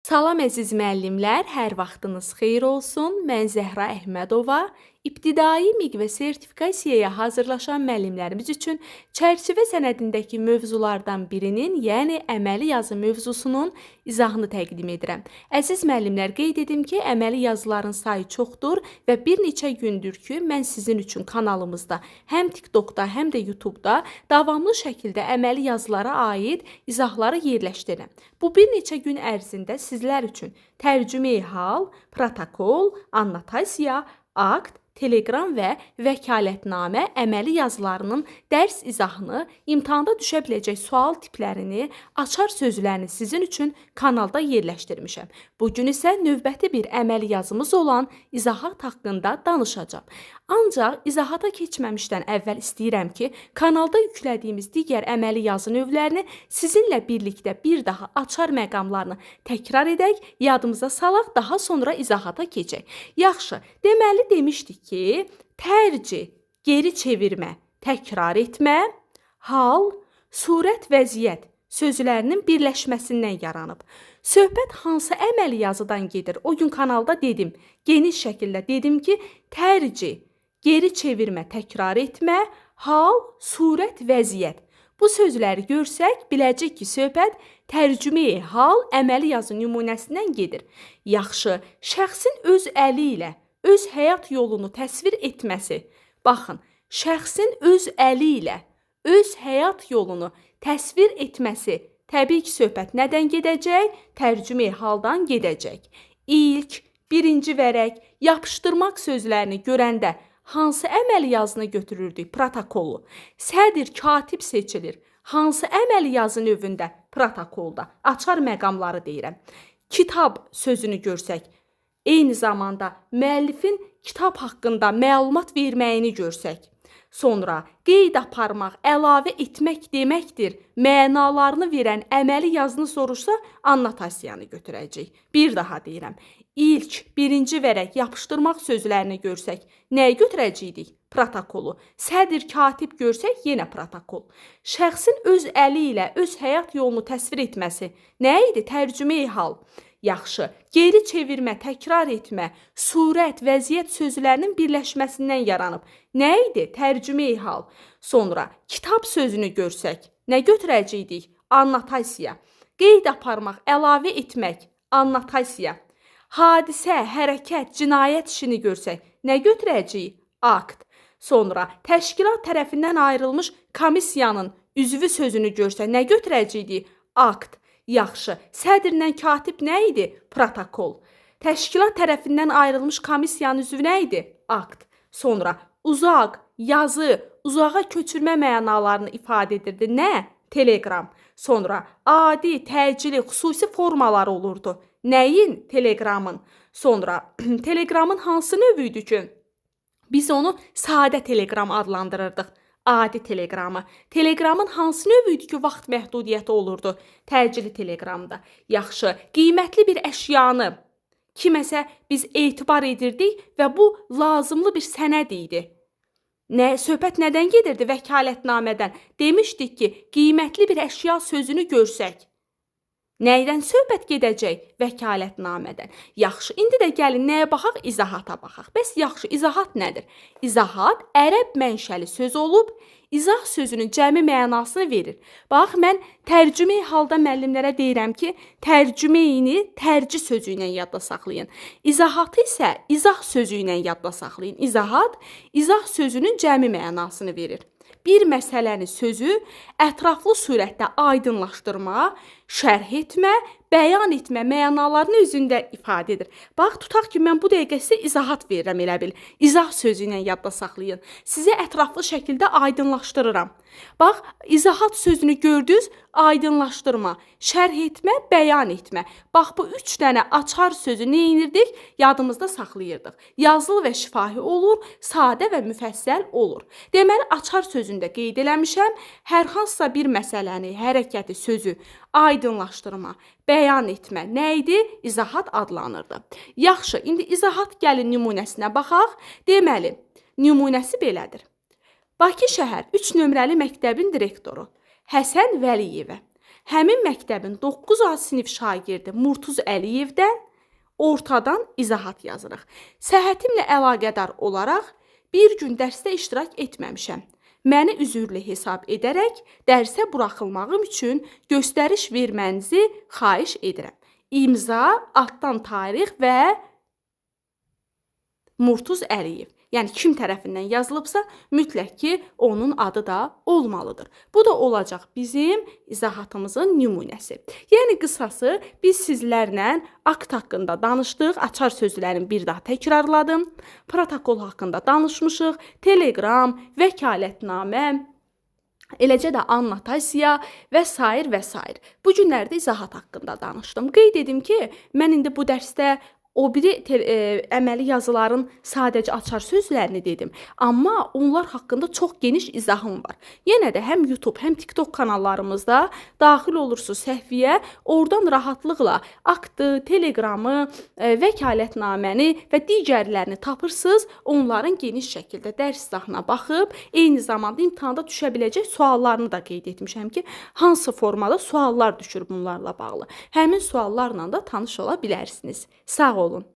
Salam əziz müəllimlər, hər vaxtınız xeyir olsun. Mən Zəhra Əhmədova. İbtidai miq və sertifikasiyaya hazırlaşan müəllimlərimiz üçün çərçivə sənədindəki mövzulardan birinin, yəni əməli yazı mövzusunun izahını təqdim edirəm. Əziz müəllimlər, qeyd edim ki, əməli yazıların sayı çoxdur və bir neçə gündür ki, mən sizin üçün kanalımızda həm TikTokda, həm də YouTube'da davamlı şəkildə əməli yazılara aid izahları yerləşdirirəm. Bu bir neçə gün ərzində sizlər üçün tərcümeyi hal, protokol, annotasiya, akt, teleqram və vəkalətnamə əməli yazılarının dərs izahını, imtahanda düşə biləcək sual tiplərini, açar sözlərini sizin üçün kanalda yerləşdirmişəm. Bugün isə növbəti bir əməli yazımız olan izahat haqqında danışacağım. Ancaq izahata keçməmişdən əvvəl istəyirəm ki, kanalda yüklədiyimiz digər əməli yazı növlərini sizinlə birlikdə bir daha açar məqamlarını təkrar edək, yadımıza salaq, daha sonra izahata keçək. Yaxşı, deməli demişdik ki, tərcih, geri çevirmə, təkrar etmə, hal, surət, vəziyyət sözlərinin birləşməsindən yaranıb. Söhbət hansı əməli yazıdan gedir? O gün kanalda dedim, geniş şəkildə dedim ki, tərcih, geri çevirmə, təkrar etmə, hal, surət, vəziyyət. Bu sözləri görsək, biləcək ki, söhbət tərcümeyi hal əməli yazı nümunəsindən gedir. Yaxşı, şəxsin öz əli ilə öz həyat yolunu təsvir etməsi. Baxın, şəxsin öz əli ilə öz həyat yolunu təsvir etməsi. Təbii ki, söhbət nədən gedəcək? Tərcümeyi haldan gedəcək. İlk, birinci vərəq, yapışdırmaq sözlərini görəndə hansı əməli yazını götürürdük? Protokolu. Sədr, katib seçilir. Hansı əməli yazı növündə? Protokolda. Açar məqamları deyirəm. Kitab sözünü görsək, eyni zamanda müəllifin kitab haqqında məlumat verməyini görsək, sonra qeyd aparmaq, əlavə etmək deməkdir. Mənalarını verən əməli yazını soruşsa, annotasiyanı götürəcək. Bir daha deyirəm. İlk, birinci vərəq, yapışdırmaq sözlərini görsək, nəyi götürəcəkdik? Protokolu. Sədr, katib görsək, yenə protokol. Şəxsin öz əli ilə öz həyat yolunu təsvir etməsi nə idi? Tərcümeyi hal. Yaxşı, geri çevirmə, təkrar etmə, surət, vəziyyət sözlərinin birləşməsindən yaranıb. Nə idi? Tərcümeyi hal. Sonra kitab sözünü görsək, nə götürəcəkdik? Annotasiya. Qeyd aparmaq, əlavə etmək, annotasiya. Hadisə, hərəkət, cinayət işini görsək, nə götürəcəyik? Akt. Sonra təşkilat tərəfindən ayrılmış komissiyanın üzvü sözünü görsək, nə götürəcəkdik? Akt. Yaxşı, sədrlə katib nə idi? Protokol. Təşkilat tərəfindən ayrılmış komissiyanın üzvü nə idi? Akt. Sonra uzaq, yazı, uzağa köçürmə mənalarını ifadə edirdi. Nə? Teleqram. Sonra adi, təcili, xüsusi formaları olurdu. Nəyin? Teleqramın. Sonra teleqramın hansı növü idi ki? Biz onu sadə teleqram adlandırırdıq. Adi teleqramı. Teleqramın hansı növü idi ki, vaxt məhdudiyyəti olurdu? Təcili teleqramda. Yaxşı, qiymətli bir əşyanı kiməsə biz etibar edirdik və bu lazımlı bir sənəd idi. Söhbət nədən gedirdi? Vəkalətnamədən. Demişdik ki, qiymətli bir əşya sözünü görsək, nəydən söhbət gedəcək? Vəkalətnamədən. Yaxşı, indi də gəlin nəyə baxaq? İzahata baxaq. Bəs yaxşı, izahat nədir? İzahat ərəb mənşəli söz olub, izah sözünün cəmi mənasını verir. Bax, mən tərcümeyi halda müəllimlərə deyirəm ki, tərcümeyini tərcih sözü ilə yadda saxlayın. İzahatı isə izah sözü ilə yadda saxlayın. İzahat, izah sözünün cəmi mənasını verir. Bir məsələni sözü ətraflı surətdə aydınlaşdırma, şərh etmə, bəyan etmə mənalarını özündə ifadə edir. Bax, tutaq ki, mən bu dəqiqə sizə izahat verirəm elə bil. İzah sözü ilə yadda saxlayın. Sizə ətraflı şəkildə aydınlaşdırıram. Bax, izahat sözünü gördünüz, aydınlaşdırma, şərh etmə, bəyan etmə. Bax, bu 3 dənə açar sözü nə edirdik? Yadımızda saxlayırdıq. Yazılı və şifahi olur, sadə və müfəssəl olur. Deməli, açar sözündə qeyd eləmişəm, hər hansısa bir məsələni, hərəkəti, sözü aydınlaşdırma, bəyan etmə nə idi? İzahat adlanırdı. Yaxşı, indi izahat gəlin nümunəsinə baxaq. Deməli, nümunəsi belədir. Bakı şəhər 3 nömrəli məktəbin direktoru Həsən Vəliyevə Həmin məktəbin 9A sinif şagirdi Murtuz Əliyevdən ortadan izahat yazırıq. Səhhətimlə əlaqədar olaraq bir gün dərsdə iştirak etməmişəm. Məni üzürlü hesab edərək dərsə buraxılmağım üçün göstəriş vermənizi xahiş edirəm. İmza, altdan tarix və Murtuz Əliyev. Yəni kim tərəfindən yazılıbsa, mütləq ki, onun adı da olmalıdır. Bu da olacaq bizim izahatımızın nümunəsi. Yəni qısası biz sizlərlə akt haqqında danışdıq, açar sözlərini bir daha təkrarladım. Protokol haqqında danışmışıq, teleqram, vəkalətnamə, eləcə də annotasiya və s. Bu günlərdə izahat haqqında danışdım. Qeyd edim ki, mən indi bu dərsdə o biri əməli yazıların sadəcə açar sözlərini dedim. Amma onlar haqqında çox geniş izahım var. Yenə də həm YouTube, həm TikTok kanallarımızda daxil olursunuz səhifəyə, oradan rahatlıqla aktı, teleqramı, vəkalətnaməni və digərlərini tapırsınız. Onların geniş şəkildə dərs izahına baxıb, eyni zamanda imtahanda düşə biləcək suallarını da qeyd etmişəm ki, hansı formada suallar düşür bunlarla bağlı. Həmin suallarla da tanış ola bilərsiniz. Sağ olun.